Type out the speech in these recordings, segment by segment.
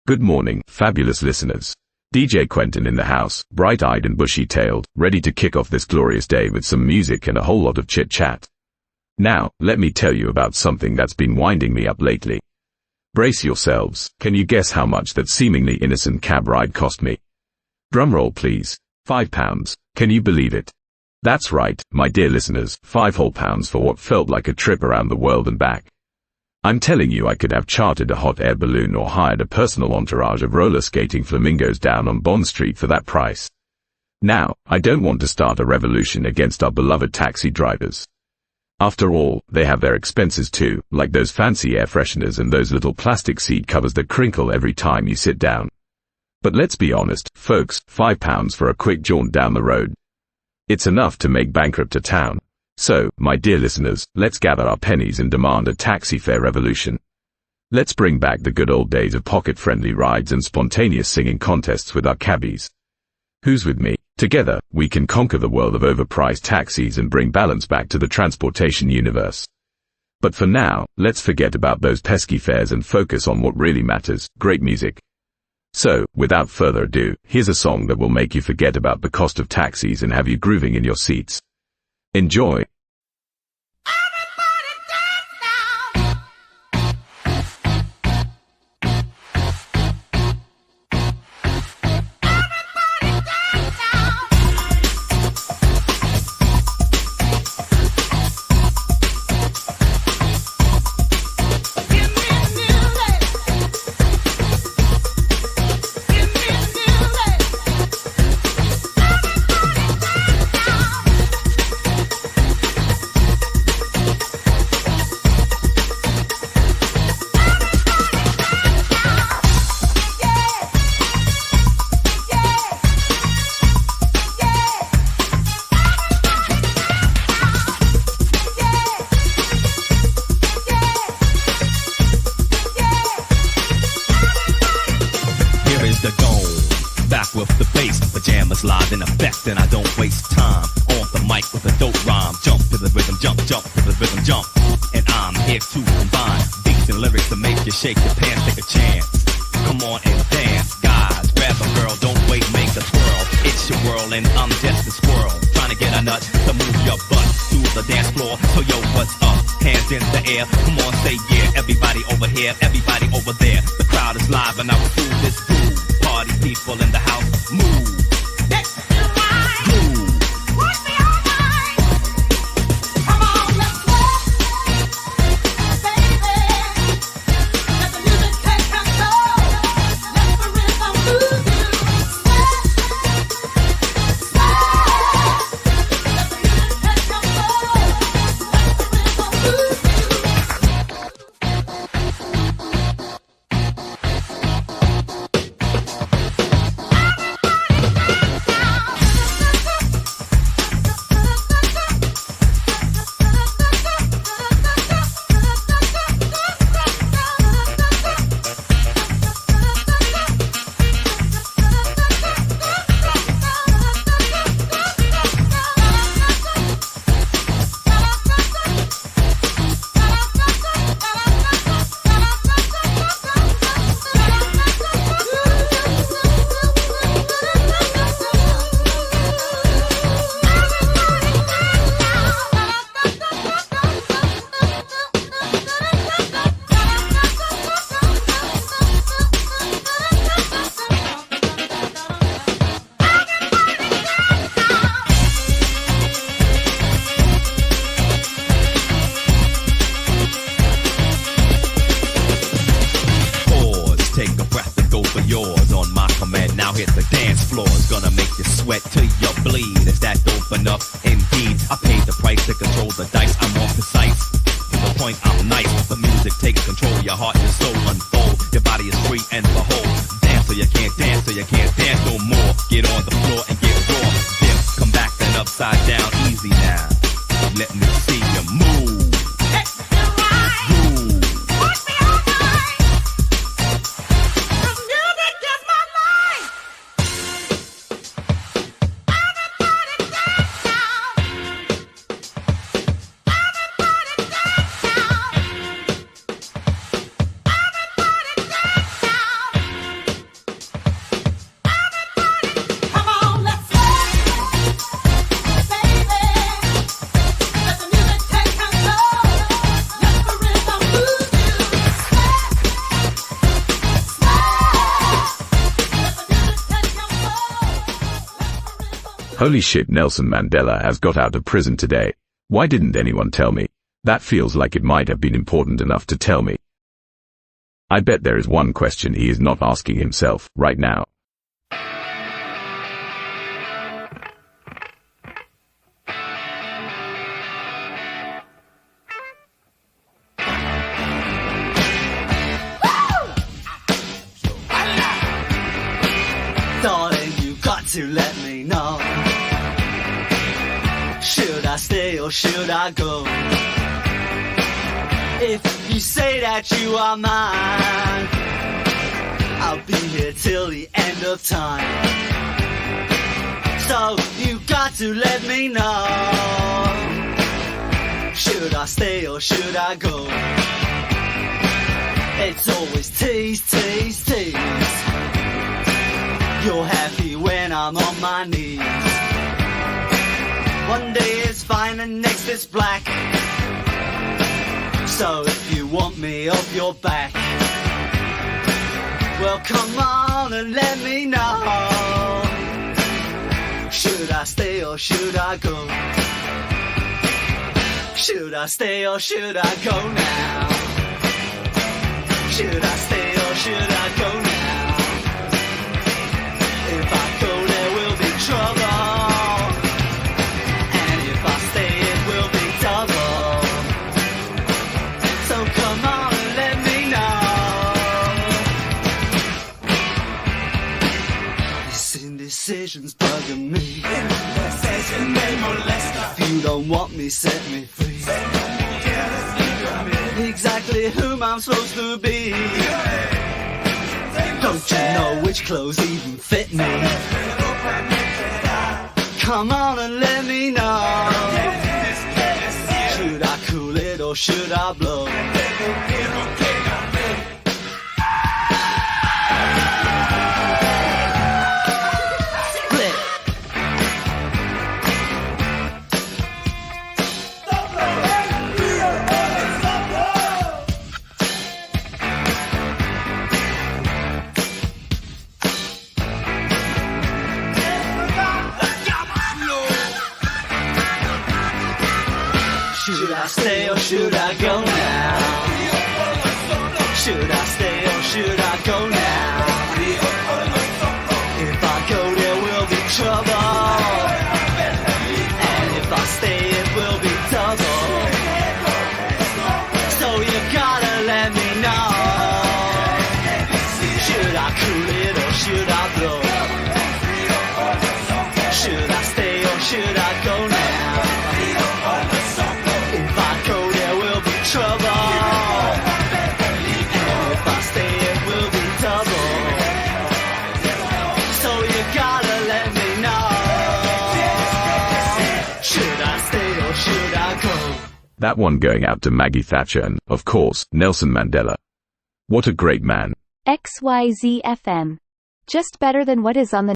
Good morning, fabulous listeners. DJ Quentin in the house, bright-eyed and bushy-tailed, ready to kick off this glorious day with some music and a whole lot of chit-chat. Now, let me tell you about something that's been winding me up lately. Brace yourselves. Can you guess how much that seemingly innocent cab ride cost me? Drumroll please. £5. Can you believe it? That's right, my dear listeners, £5 whole for what felt like a trip around the world and back. I'm telling you, I could have chartered a hot air balloon or hired a personal entourage of roller skating flamingos down on Bond Street for that price. Now, I don't want to start a revolution against our beloved taxi drivers. After all, they have their expenses too, like those fancy air fresheners and those little plastic seat covers that crinkle every time you sit down. But let's be honest, folks, £5 for a quick jaunt down the road. It's enough to make bankrupt a town. So, my dear listeners, let's gather our pennies and demand a taxi fare revolution. Let's bring back the good old days of pocket-friendly rides and spontaneous singing contests with our cabbies. Who's with me? Together, we can conquer the world of overpriced taxis and bring balance back to the transportation universe. But for now, let's forget about those pesky fares and focus on what really matters, great music. So, without further ado, here's a song that will make you forget about the cost of taxis and have you grooving in your seats. Enjoy. Live in effect, and I don't waste time on the mic with a dope rhyme. Jump to the rhythm, jump to the rhythm, jump. And I'm here to combine beats and lyrics to make you shake your pants, take a chance. Come on and dance, guys. Grab a girl, don't wait, make a twirl. It's your world, and I'm just a squirrel trying to get a nut to move your butt to the dance floor. So yo, what's up? Hands in the air, come on, say yeah. Everybody over here, everybody over there. The crowd is live, and I will do this groove. Party people in the house, move. Holy shit, Nelson Mandela has got out of prison today. Why didn't anyone tell me? That feels like it might have been important enough to tell me. I bet there is one question he is not asking himself right now. Darling, you got to let me know. Should I stay or should I go? If you say that you are mine, I'll be here till the end of time. So you got to let me know. Should I stay or should I go? It's always tease, tease, tease. You're happy when I'm on my knees. One day it's fine and next it's black. So if you want me off your back, well come on and let me know. Should I stay or should I go? Should I stay or should I go now? Should I stay or should I go now? If I go there will be trouble, and if I stay it will be double. So come on and let me know. This indecision's bugging me. If you don't want me, set me free. Exactly whom I'm supposed to be. Don't you know which clothes even fit me? Come on and let me know. Should I cool it or should I blow? Split. Should I stay or should I go now? Should I stay or should I go now? If I go there will be trouble, and if I stay it will be double. So you gotta let me know. Should I cool it or should I blow? Should I stay or should I go now? If I go there will be trouble, and if I stay it will be double. So you gotta let me know. Should I stay or should I go? That one going out to Maggie Thatcher and, of course, Nelson Mandela. What a great man. XYZ FM. Just better than what is on the...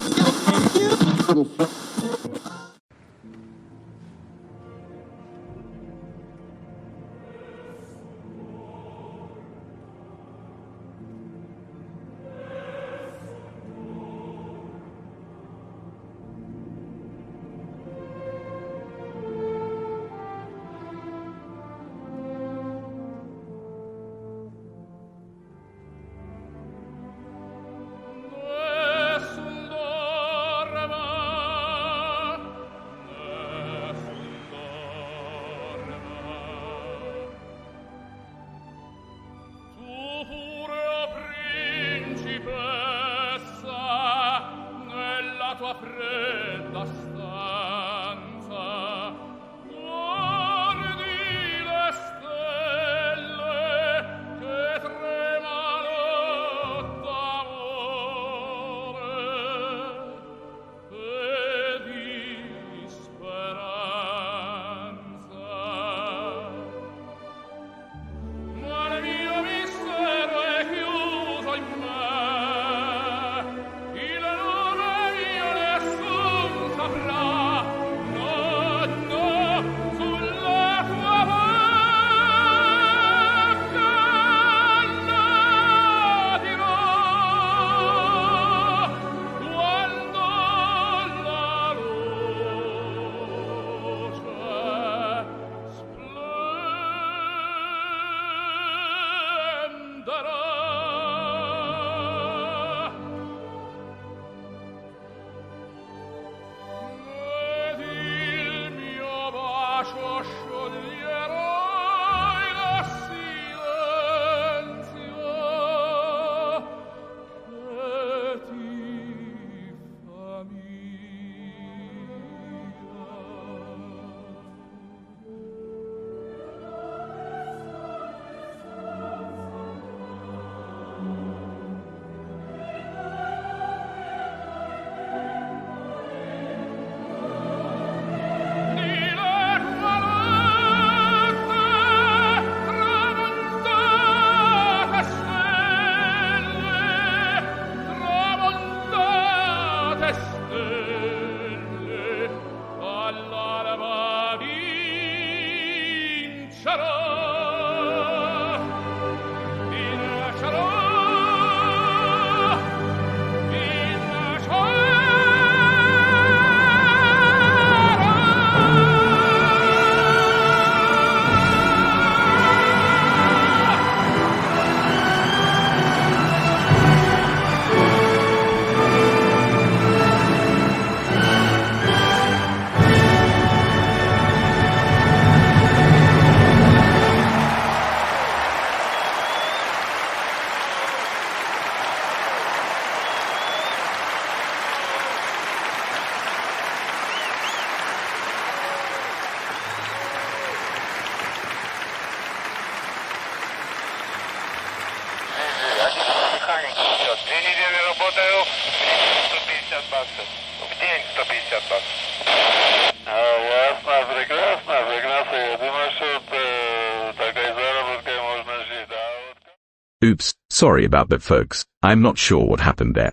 Oops, sorry about that folks, I'm not sure what happened there.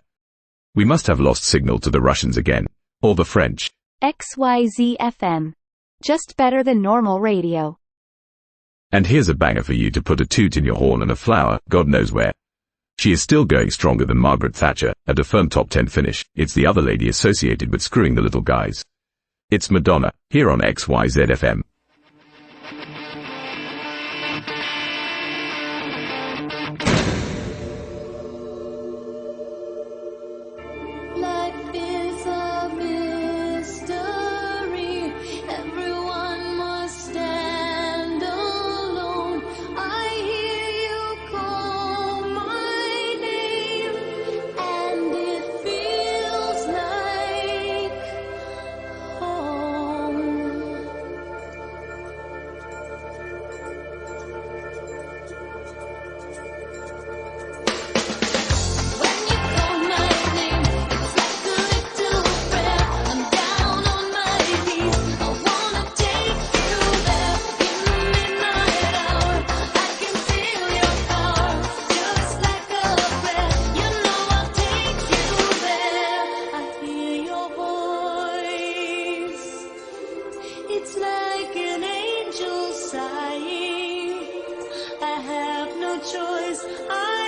We must have lost signal to the Russians again. Or the French. XYZ FM. Just better than normal radio. And here's a banger for you to put a toot in your horn and a flower, God knows where. She is still going stronger than Margaret Thatcher, at a firm top 10 finish. It's the other lady associated with screwing the little guys. It's Madonna, here on XYZ FM. I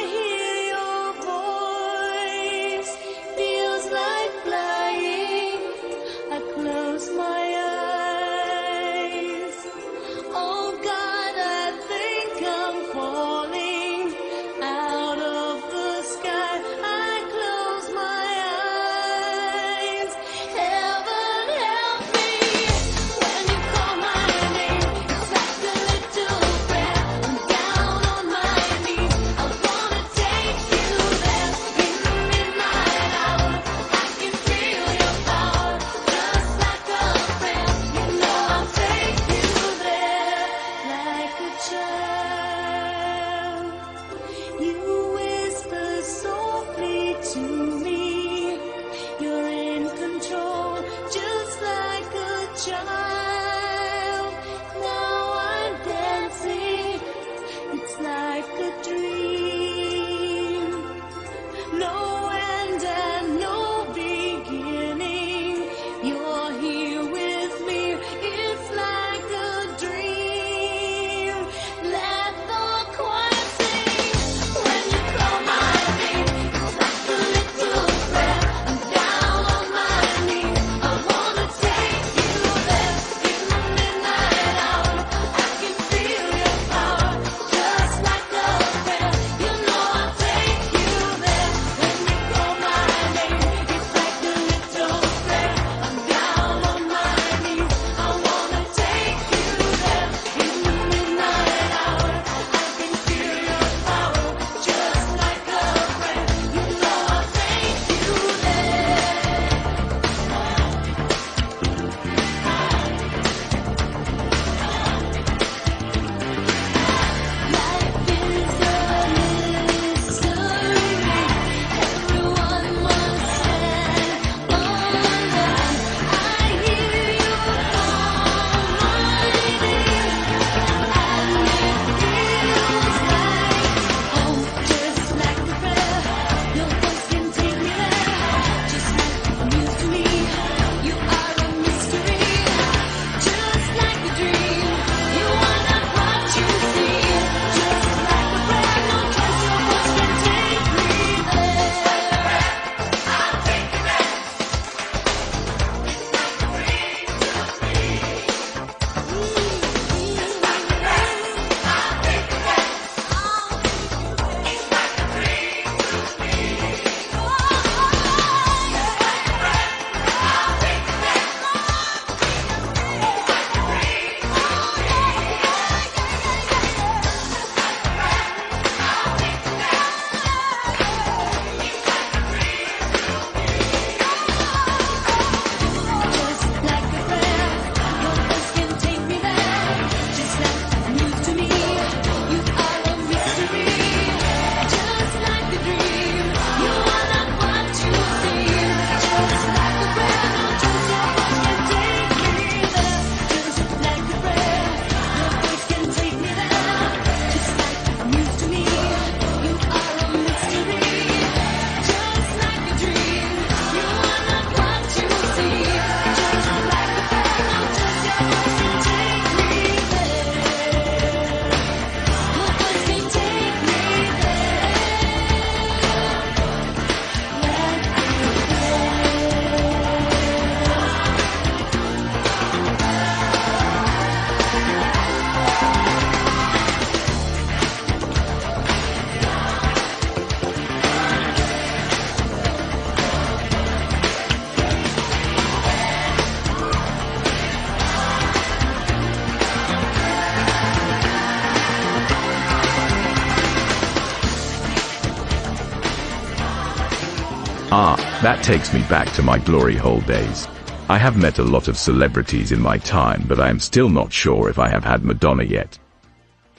Ah, that takes me back to my glory hole days. I have met a lot of celebrities in my time, but I am still not sure if I have had Madonna yet.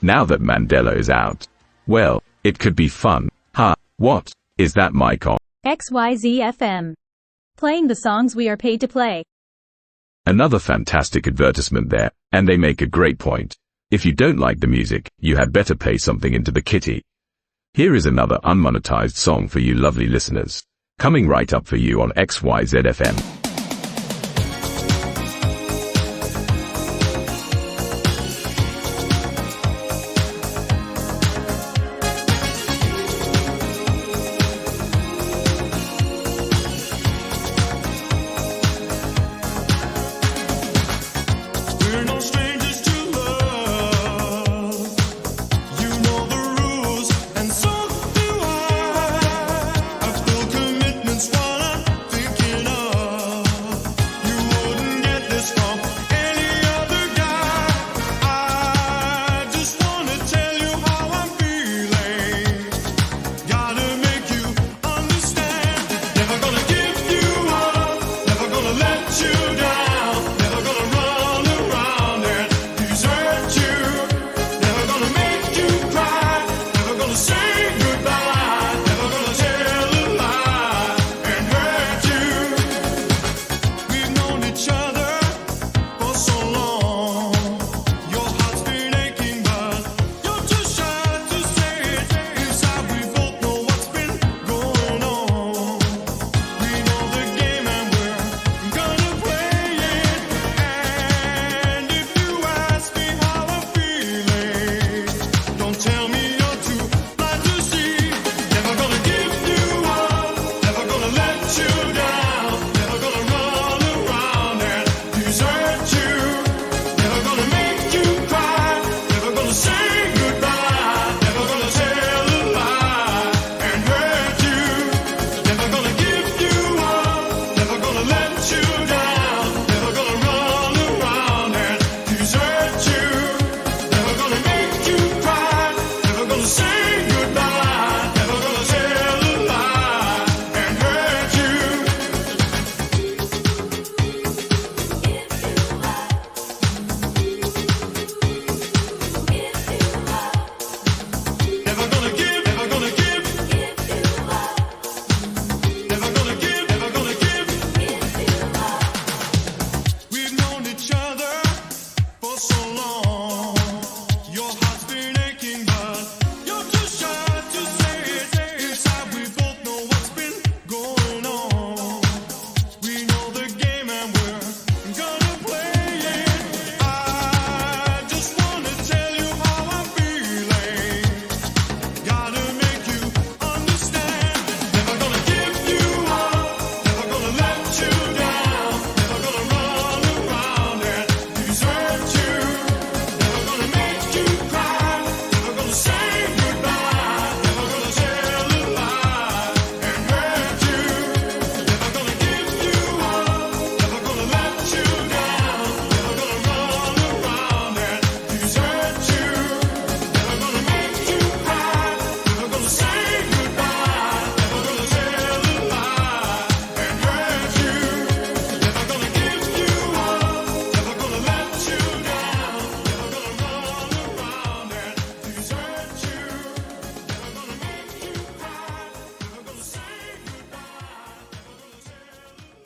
Now that Mandela is out, well, it could be fun. Huh, what? Is that mic on? XYZ FM. Playing the songs we are paid to play. Another fantastic advertisement there, and they make a great point. If you don't like the music, you had better pay something into the kitty. Here is another unmonetized song for you lovely listeners. Coming right up for you on XYZ FM.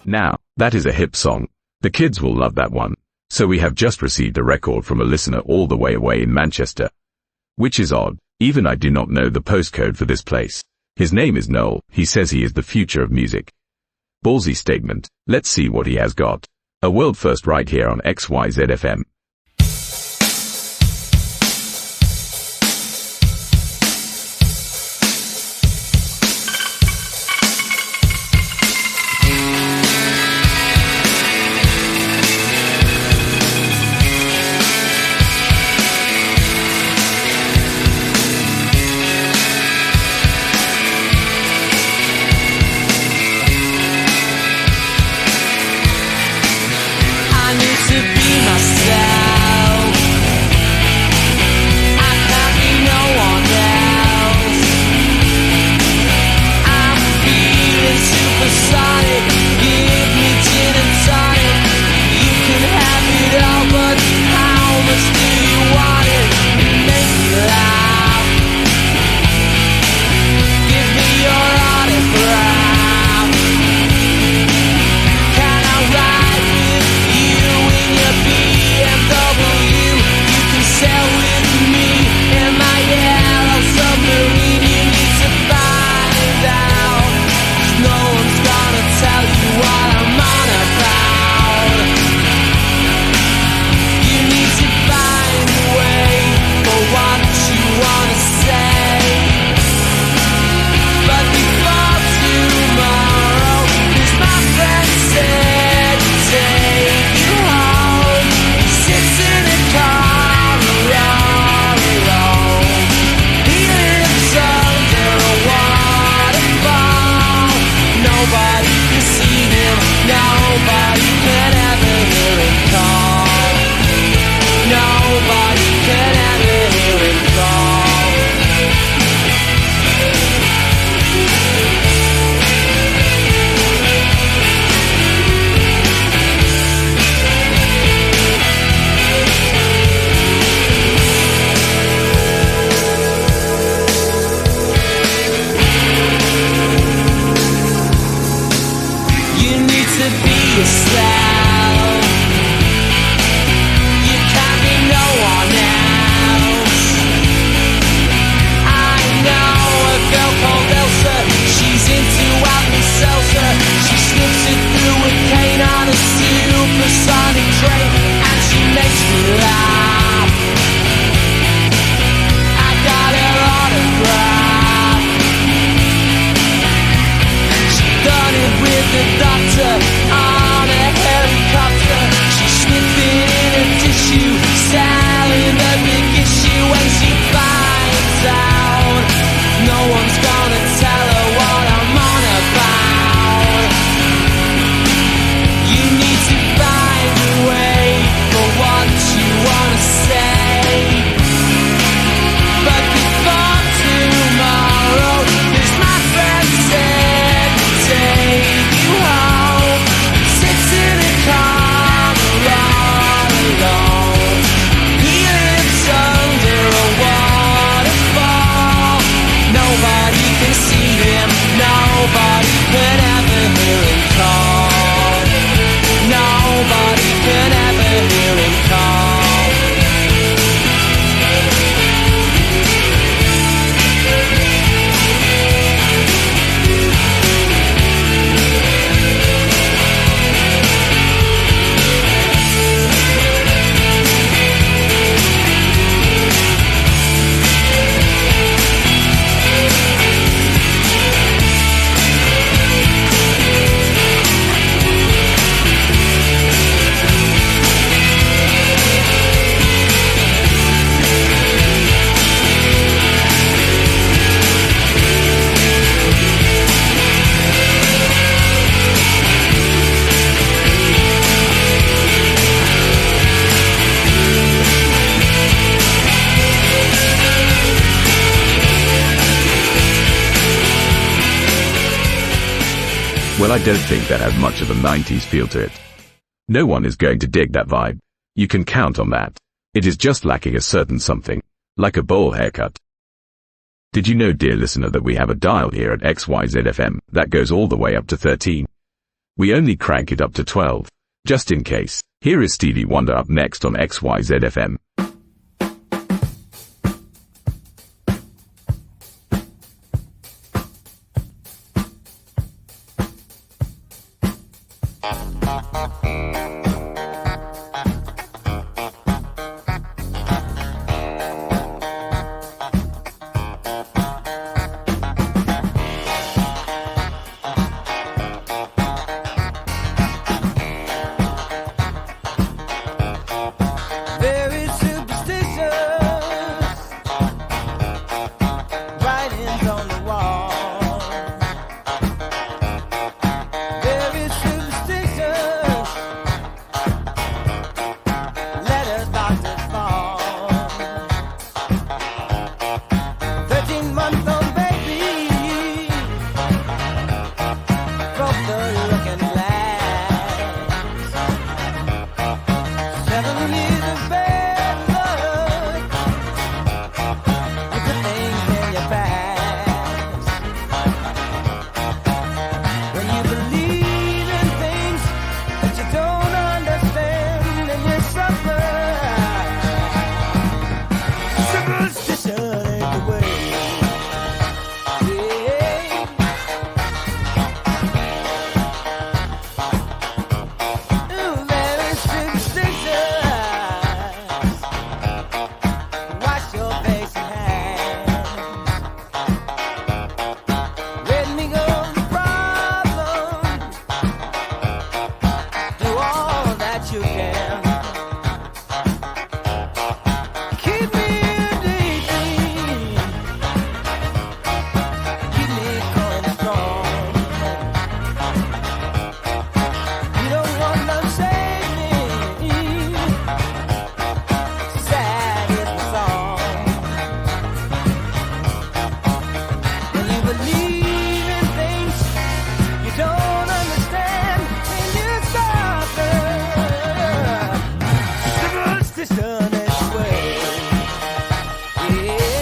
Now, that is a hip song. The kids will love that one. So we have just received a record from a listener all the way away in Manchester. Which is odd, even I do not know the postcode for this place. His name is Noel, he says he is the future of music. Ballsy statement, let's see what he has got. A world first right here on XYZ FM. I need to be myself. yourself. You can't be no one else. I know a girl called Elsa. She's into apple seltzer. She snips it through a cane on a supersonic train, and she makes me laugh. I got her autograph. She done it with the doctor on a helicopter. She sniffed it in a tissue, selling the big issue, and she finds out no one's gonna tell her what I'm on about. You need to find a way for what you wanna say. But before tomorrow, there's my friend said to take you home. Sits in a car all alone. He lives under a waterfall. Nobody can see him. Nobody can ever hear him call. Nobody can ever hear him call. Well, I don't think that had much of a 90s feel to it. No one is going to dig that vibe. You can count on that. It is just lacking a certain something, like a bowl haircut. Did you know, dear listener, that we have a dial here at XYZ FM that goes all the way up to 13? We only crank it up to 12, just in case. Here is Stevie Wonder up next on XYZ FM. Very superstitious writings on the wall. Very superstitious letters doctors fall. 13-month-old baby broke the looking glass. 7 years of bad luck. You put things in your past. When you believe in things that you don't understand, and you suffer. Superstition ain't the way. Yeah. Ooh, very superstitious. Wash your face and hands. Let me go the problem. Do all that you can. Keep me daydream. Keep me going strong. You don't want no saving. Sad is the song. When you believe in things you don't understand, when you suffer. Superstition is the way. Yeah.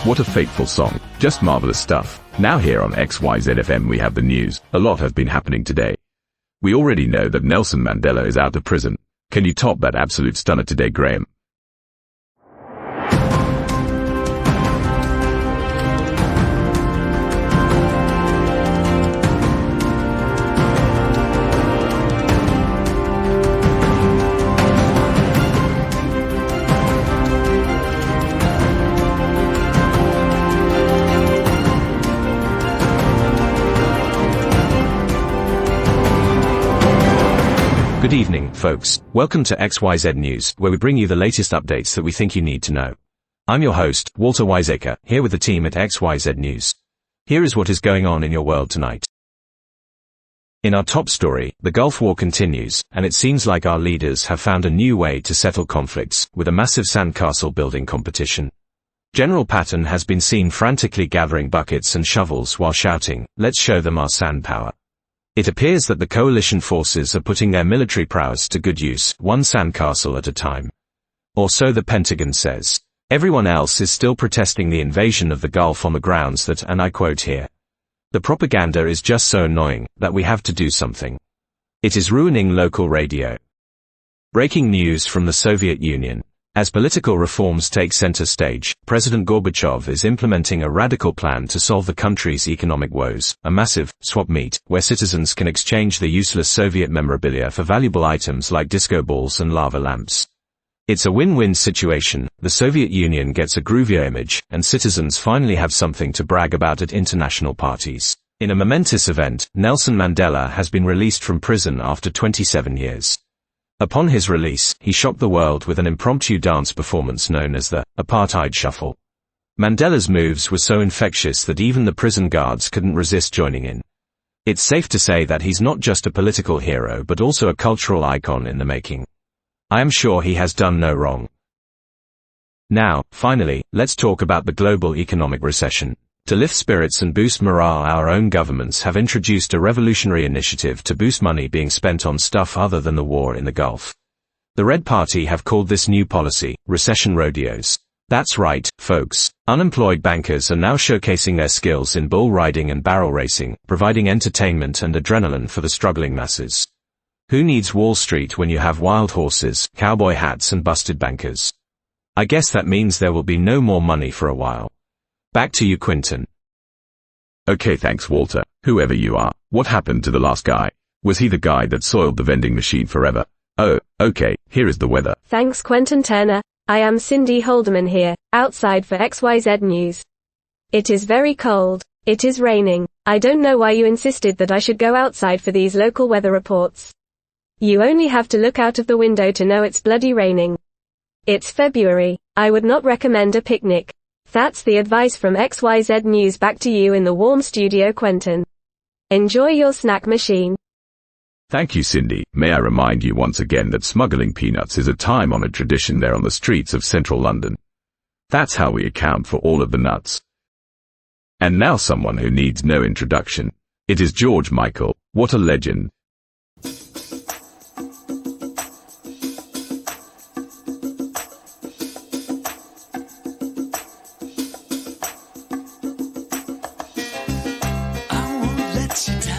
What a fateful song. Just marvelous stuff. Now here on XYZ FM we have the news. A lot has been happening today. We already know that Nelson Mandela is out of prison. Can you top that absolute stunner today, Graham? Good evening, folks. Welcome to XYZ News, where we bring you the latest updates that we think you need to know. I'm your host, Walter Wiseacre, here with the team at XYZ News. Here is what is going on in your world tonight. In our top story, the Gulf War continues, and it seems like our leaders have found a new way to settle conflicts, with a massive sandcastle building competition. General Patton has been seen frantically gathering buckets and shovels while shouting, "Let's show them our sand power." It appears that the coalition forces are putting their military prowess to good use, one sandcastle at a time. Or so the Pentagon says. Everyone else is still protesting the invasion of the Gulf on the grounds that, and I quote here, "The propaganda is just so annoying that we have to do something. It is ruining local radio." Breaking news from the Soviet Union. As political reforms take center stage, President Gorbachev is implementing a radical plan to solve the country's economic woes, a massive swap meet, where citizens can exchange the useless Soviet memorabilia for valuable items like disco balls and lava lamps. It's a win-win situation. The Soviet Union gets a groovier image, and citizens finally have something to brag about at international parties. In a momentous event, Nelson Mandela has been released from prison after 27 years. Upon his release, he shocked the world with an impromptu dance performance known as the Apartheid Shuffle. Mandela's moves were so infectious that even the prison guards couldn't resist joining in. It's safe to say that he's not just a political hero but also a cultural icon in the making. I am sure he has done no wrong. Now, finally, let's talk about the global economic recession. To lift spirits and boost morale, our own governments have introduced a revolutionary initiative to boost money being spent on stuff other than the war in the Gulf. The Red Party have called this new policy, recession rodeos. That's right, folks. Unemployed bankers are now showcasing their skills in bull riding and barrel racing, providing entertainment and adrenaline for the struggling masses. Who needs Wall Street when you have wild horses, cowboy hats and busted bankers? I guess that means there will be no more money for a while. Back to you, Quinton. Okay, thanks, Walter. Whoever you are, what happened to the last guy? Was he the guy that soiled the vending machine forever? Oh, okay, here is the weather. Thanks, Quentin Turner. I am Cindy Holderman here, outside for XYZ News. It is very cold. It is raining. I don't know why you insisted that I should go outside for these local weather reports. You only have to look out of the window to know it's bloody raining. It's February. I would not recommend a picnic. That's the advice from XYZ News. Back to you in the warm studio, Quentin. Enjoy your snack machine. Thank you, Cindy. May I remind you once again that smuggling peanuts is a time-honored tradition there on the streets of central London. That's how we account for all of the nuts. And now someone who needs no introduction. It is George Michael. What a legend. I won't let you down.